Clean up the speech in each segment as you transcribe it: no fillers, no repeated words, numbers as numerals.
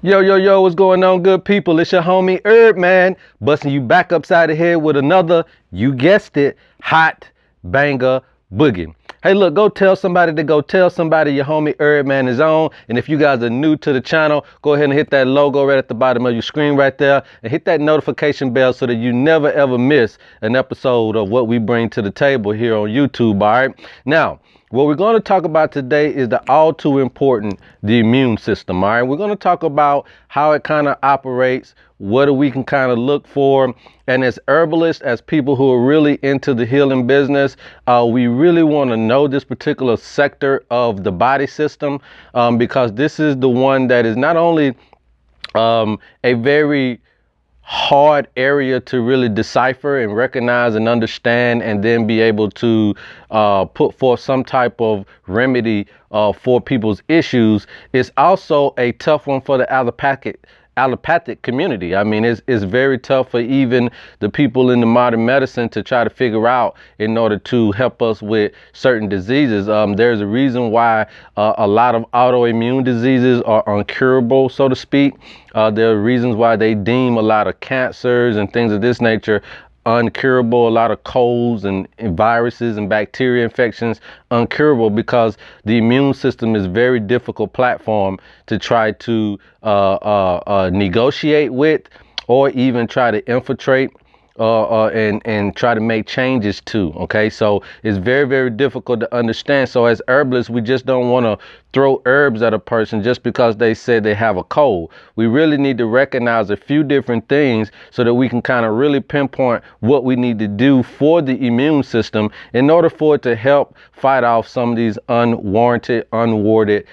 Yo, yo, yo, what's going on, good people? It's your homie HerbMan, busting you back upside the head with another, you guessed it, hot banger boogie. Hey, look, go tell somebody to go tell somebody your homie HerbMan is on. And if you guys are new to the channel, go ahead and hit that logo right at the bottom of your screen right there and hit that notification bell so that you never ever miss an episode of what we bring to the table here on YouTube, all right? Now, what we're going to talk about today is the all too important, the immune system. All right, we're going to talk about how it kind of operates, what we can kind of look for. And as herbalists, as people who are really into the healing business, we really want to know this particular sector of the body system, because this is the one that is not only a very hard area to really decipher and recognize and understand, and then be able to put forth some type of remedy for people's issues. It's also a tough one for the allopathic community. I mean, it's very tough for even the people in the modern medicine to try to figure out in order to help us with certain diseases. There's a reason why a lot of autoimmune diseases are uncurable, so to speak. There are reasons why they deem a lot of cancers and things of this nature uncurable, a lot of colds and viruses and bacteria infections uncurable, because the immune system is a very difficult platform to try to negotiate with, or even try to infiltrate and try to make changes to. Okay, so it's very, very difficult to understand. So as herbalists, we just don't want to throw herbs at a person just because they said they have a cold. We really need to recognize a few different things so that we can kind of really pinpoint what we need to do for the immune system in order for it to help fight off some of these unwarranted, unwarded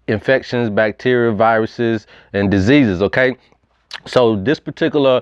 infections, bacteria, viruses, and diseases. Okay, so this particular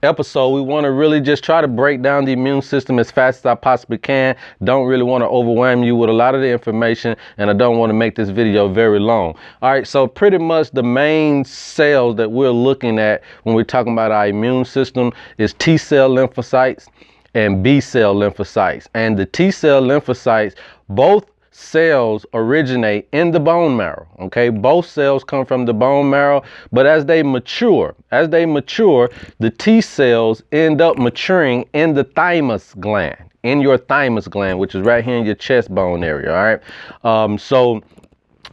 episode, we want to really just try to break down the immune system as fast as I possibly can. Don't really want to overwhelm you with a lot of the information, and I don't want to make this video very long. All right, so pretty much the main cells that we're looking at when we're talking about our immune system is T cell lymphocytes and B cell lymphocytes. And the T cell lymphocytes, both cells originate in the bone marrow. Okay, both cells come from the bone marrow, but as they mature, the T cells end up maturing in the thymus gland, in your thymus gland, which is right here in your chest bone area. All right, so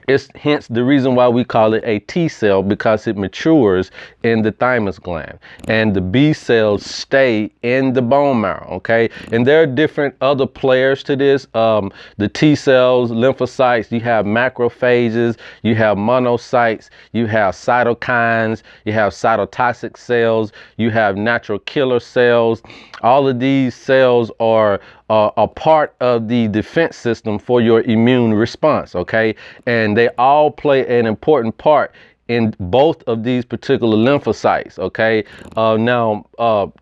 it's hence the reason why we call it a T cell, because it matures in the thymus gland, and the B cells stay in the bone marrow. Okay, and there are different other players to this. The T cells, lymphocytes, you have macrophages, you have monocytes, you have cytokines, you have cytotoxic cells, you have natural killer cells. All of these cells are a part of the defense system for your immune response. Okay, and they all play an important part in both of these particular lymphocytes. Okay, now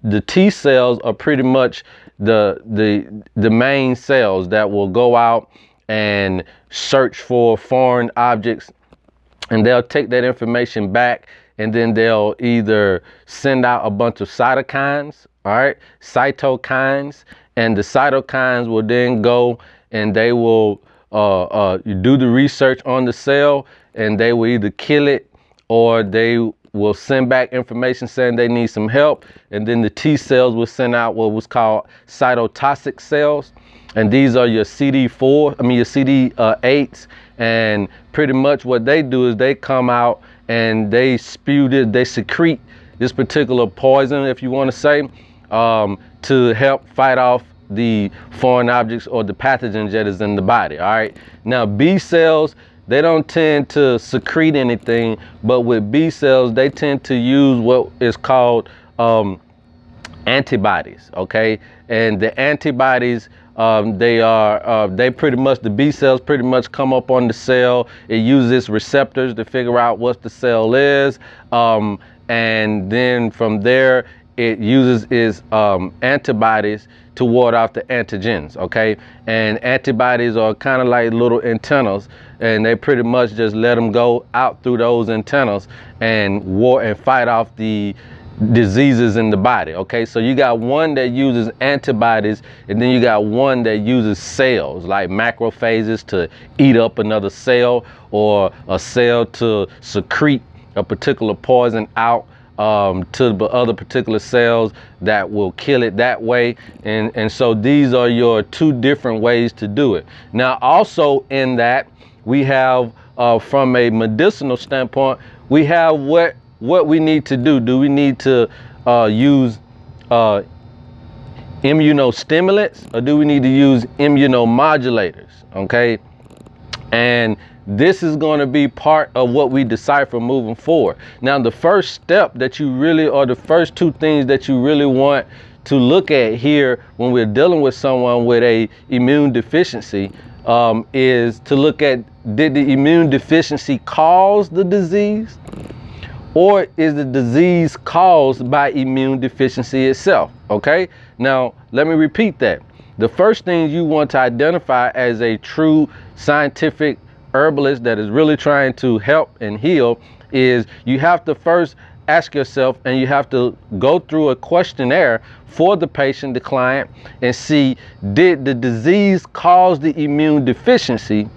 the T cells are pretty much the main cells that will go out and search for foreign objects, and they'll take that information back, and then they'll either send out a bunch of cytokines, all right, cytokines, and the cytokines will then go and they will do the research on the cell, and they will either kill it or they will send back information saying they need some help. And then the T cells will send out what was called cytotoxic cells. And these are your your CD8s. And pretty much what they do is they come out and they they secrete this particular poison, if you want to say, to help fight off the foreign objects or the pathogens that is in the body. All right, now B cells, they don't tend to secrete anything, but with B cells, they tend to use what is called antibodies. Okay, and the antibodies, the B cells pretty much come up on the cell. It uses receptors to figure out what the cell is, and then from there it uses its antibodies to ward off the antigens. Okay, and antibodies are kind of like little antennas, and they pretty much just let them go out through those antennas and fight off the diseases in the body. Okay, so you got one that uses antibodies, and then you got one that uses cells like macrophages to eat up another cell, or a cell to secrete a particular poison out to the other particular cells that will kill it that way. And so these are your two different ways to do it. Now also in that, we have from a medicinal standpoint, we have what we need to do. Do we need to use immunostimulants, or do we need to use immunomodulators? Okay, and this is going to be part of what we decipher moving forward. Now, the first step that you really, or the first two things that you really want to look at here when we're dealing with someone with a immune deficiency is to look at, did the immune deficiency cause the disease, or is the disease caused by immune deficiency itself? Okay, now let me repeat that. The first thing you want to identify as a true scientific herbalist that is really trying to help and heal is you have to first ask yourself, and you have to go through a questionnaire for the patient, the client, and see, did the disease cause the immune deficiency,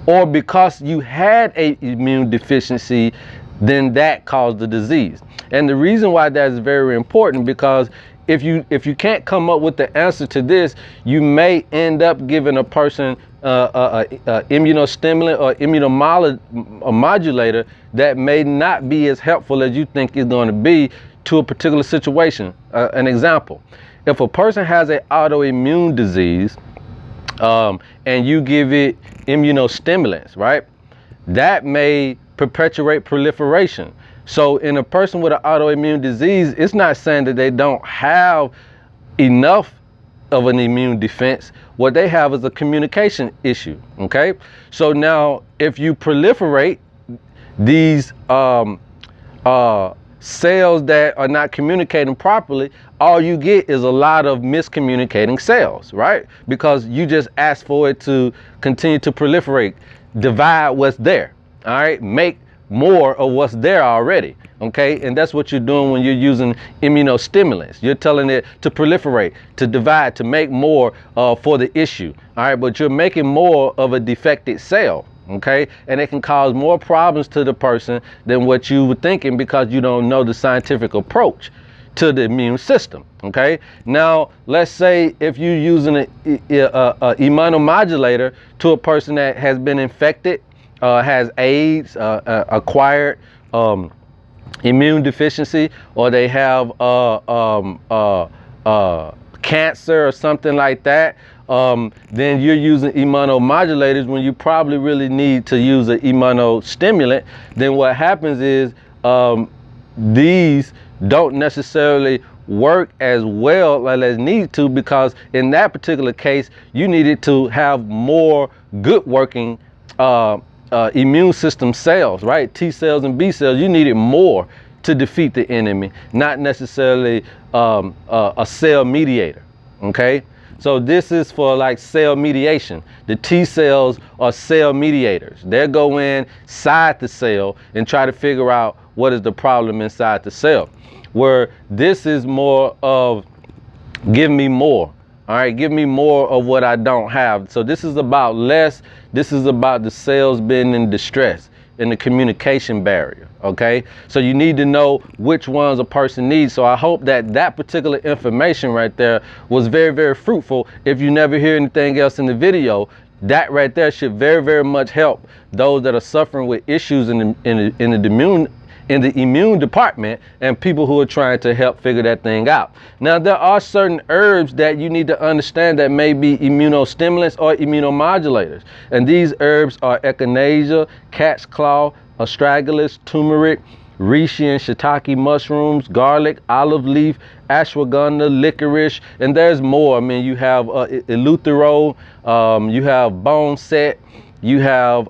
or because you had a immune deficiency, then that caused the disease? And the reason why that is very important, because if you can't come up with the answer to this, you may end up giving a person a immunostimulant or immunomodulator that may not be as helpful as you think it's going to be to a particular situation. An example, if a person has an autoimmune disease and you give it immunostimulants, right, that may perpetuate proliferation. So in a person with an autoimmune disease, it's not saying that they don't have enough of an immune defense. What they have is a communication issue. Okay, so now if you proliferate these cells that are not communicating properly, all you get is a lot of miscommunicating cells, right? Because you just ask for it to continue to proliferate, divide what's there. All right, make more of what's there already. Okay, and that's what you're doing when you're using immunostimulants. You're telling it to proliferate, to divide, to make more for the issue. All right, but you're making more of a defected cell. Okay, and it can cause more problems to the person than what you were thinking, because you don't know the scientific approach to the immune system. Okay, now let's say if you're using an immunomodulator to a person that has been infected, has AIDS, acquired immune deficiency, or they have cancer or something like that, then you're using immunomodulators when you probably really need to use an immunostimulant. Then what happens is these don't necessarily work as well as need to, because in that particular case you needed to have more good working immune system cells, right? T cells and B cells. You needed more to defeat the enemy, not necessarily a cell mediator. Okay, so this is for like cell mediation. The T cells are cell mediators. They go inside the cell and try to figure out what is the problem inside the cell, where this is more of give me more. All right, give me more of what I don't have. So this is about less. This is about the cells being in distress, in the communication barrier. Okay, so you need to know which ones a person needs. So I hope that that particular information right there was very, very fruitful. If you never hear anything else in the video, that right there should very, very much help those that are suffering with issues in the immune department, and people who are trying to help figure that thing out. Now, there are certain herbs that you need to understand that may be immunostimulants or immunomodulators. And these herbs are echinacea, cat's claw, astragalus, turmeric, reishi and shiitake mushrooms, garlic, olive leaf, ashwagandha, licorice, and there's more. I mean, you have eleuthero, you have bone set, you have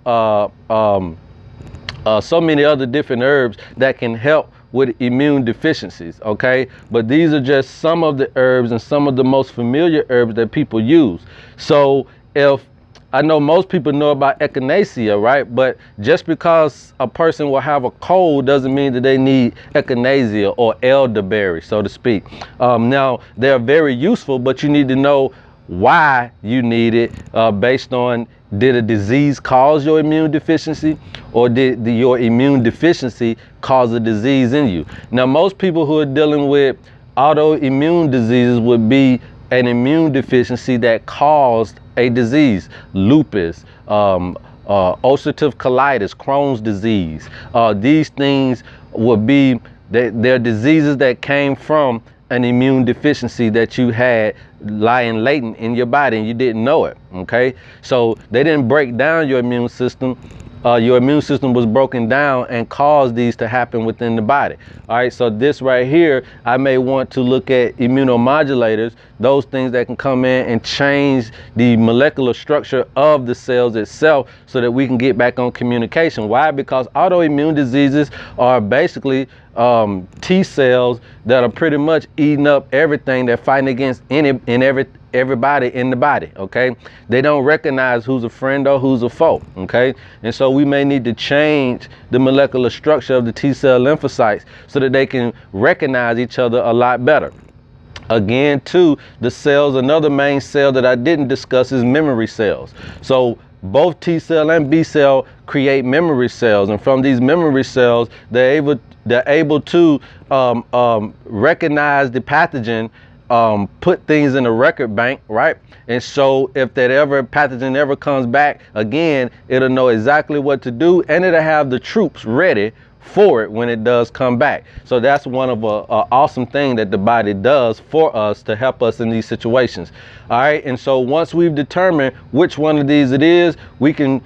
so many other different herbs that can help with immune deficiencies. Okay, but these are just some of the herbs and some of the most familiar herbs that people use. So if I know most people know about echinacea, right? But just because a person will have a cold doesn't mean that they need echinacea or elderberry, so to speak. Now, they're very useful, but you need to know why you need it based on, did a disease cause your immune deficiency, or did your immune deficiency cause a disease in you? Now, most people who are dealing with autoimmune diseases would be an immune deficiency that caused a disease: lupus, ulcerative colitis, Crohn's disease. These things would be, they're diseases that came from an immune deficiency that you had lying latent in your body and you didn't know it. Okay, so they didn't break down your immune system. Your immune system was broken down and caused these to happen within the body. All right, so this right here, I may want to look at immunomodulators, those things that can come in and change the molecular structure of the cells itself so that we can get back on communication. Why? Because autoimmune diseases are basically T cells that are pretty much eating up everything. They're fighting against everybody in the body. Okay, they don't recognize who's a friend or who's a foe. Okay, and so we may need to change the molecular structure of the T cell lymphocytes so that they can recognize each other a lot better. Again, too, the cells, another main cell that I didn't discuss is memory cells. So both T cell and B cell create memory cells, and from these memory cells, they're able to recognize the pathogen, put things in a record bank, right? And so if that pathogen ever comes back again, it'll know exactly what to do, and it'll have the troops ready for it when it does come back. So that's one of a awesome thing that the body does for us to help us in these situations. All right, and so once we've determined which one of these it is, we can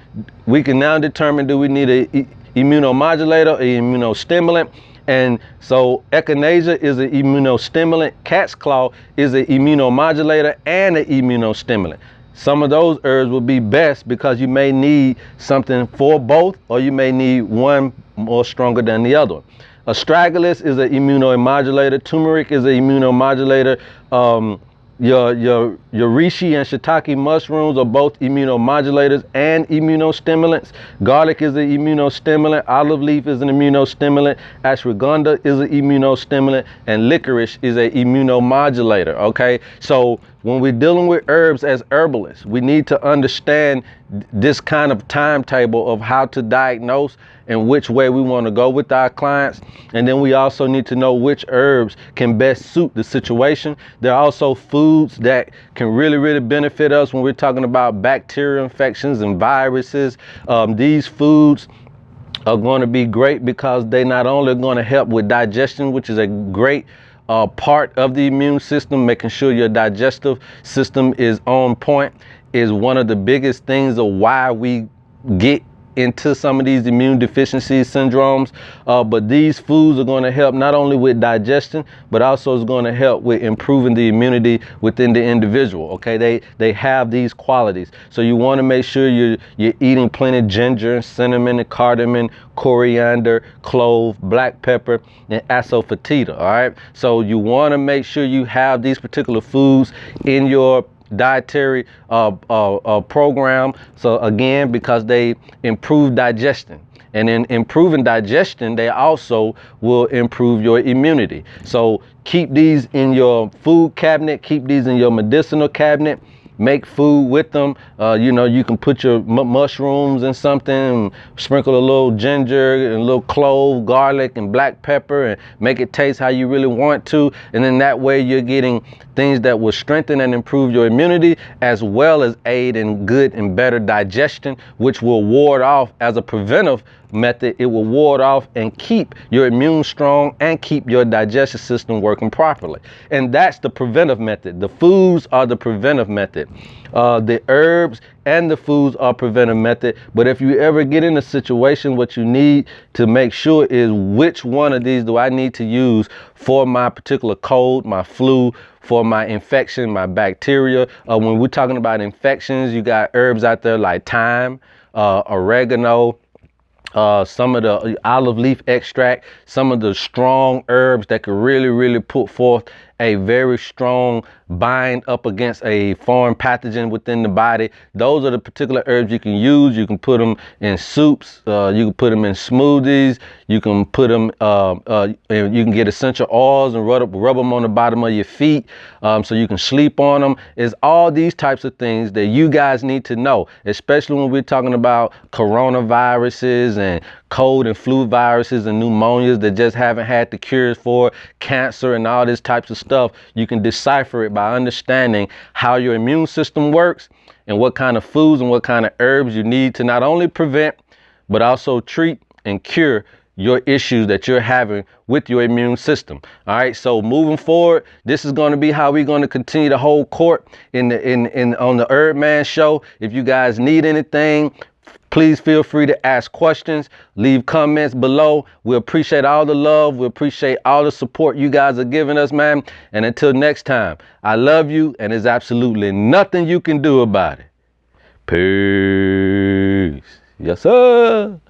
now determine, do we need a immunomodulator, a immunostimulant? And so echinacea is an immunostimulant, cat's claw is an immunomodulator and an immunostimulant. Some of those herbs will be best because you may need something for both, or you may need one more stronger than the other. Astragalus is an immunomodulator. Turmeric is an immunomodulator. Your reishi and shiitake mushrooms are both immunomodulators and immunostimulants. Garlic is an immunostimulant. Olive leaf is an immunostimulant. Ashwagandha is an immunostimulant, and licorice is an immunomodulator. Okay, so when we're dealing with herbs as herbalists, we need to understand this kind of timetable of how to diagnose and which way we want to go with our clients. And then we also need to know which herbs can best suit the situation. There are also foods that can really benefit us when we're talking about bacterial infections and viruses. These foods are going to be great because they not only are going to help with digestion, which is a great part of the immune system. Making sure your digestive system is on point is one of the biggest things of why we get into some of these immune deficiency syndromes. But these foods are going to help not only with digestion, but also is going to help with improving the immunity within the individual. Okay, they have these qualities. So you want to make sure you're eating plenty of ginger, cinnamon, and cardamom, coriander, clove, black pepper, and asafoetida. All right, so you want to make sure you have these particular foods in your dietary program. So again, because they improve digestion, and in improving digestion, they also will improve your immunity. So keep these in your food cabinet, keep these in your medicinal cabinet. Make food with them. You can put your mushrooms in something, and sprinkle a little ginger and a little clove, garlic, and black pepper, and make it taste how you really want to. And then that way you're getting things that will strengthen and improve your immunity, as well as aid in good and better digestion, which will ward off as a preventive method. It will ward off and keep your immune strong and keep your digestive system working properly. And that's the preventive method. The foods are the preventive method. The herbs and the foods are preventive method. But if you ever get in a situation, what you need to make sure is, which one of these do I need to use for my particular cold, my flu, for my infection, my bacteria. When we're talking about infections, you got herbs out there like thyme, oregano, some of the olive leaf extract, some of the strong herbs that could really put forth a very strong bind up against a foreign pathogen within the body. Those are the particular herbs you can use. You can put them in soups, you can put them in smoothies, you can put them, and you can get essential oils and rub them on the bottom of your feet, so you can sleep on them. It's all these types of things that you guys need to know, especially when we're talking about coronaviruses and cold and flu viruses and pneumonias that just haven't had the cures for, cancer and all this types of stuff. You can decipher it by understanding how your immune system works and what kind of foods and what kind of herbs you need to not only prevent, but also treat and cure your issues that you're having with your immune system. All right, so moving forward, this is going to be how we're going to continue to hold court on the HerbMan show. If you guys need anything, please feel free to ask questions, leave comments below. We appreciate all the love. We appreciate all the support you guys are giving us, man. And until next time, I love you, and there's absolutely nothing you can do about it. Peace. Yes, sir.